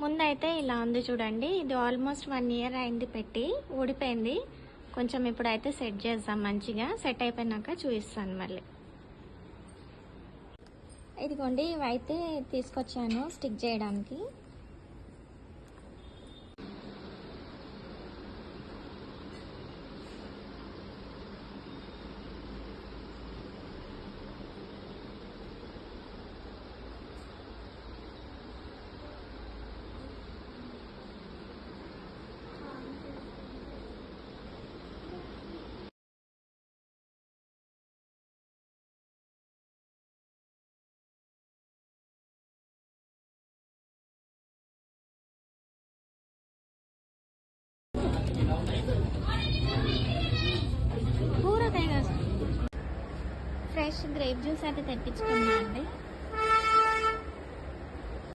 ముందైతే ఇలా ఉంది చూడండి. ఇది ఆల్మోస్ట్ 1 ఇయర్ అయింది పెట్టి, ఊడిపోయింది. కొంచెం ఇప్పుడైతే సెట్ చేద్దాం. మంచిగా సెట్ అయిపోయినాక చూపిస్తాను మళ్ళీ. ఇదిగోండి, ఇవైతే తీసుకొచ్చాను స్టిక్ చేయడానికి. ఫ్రెష్ గ్రేప్ జ్యూస్ అయితే తెప్పించుకున్నా అండి.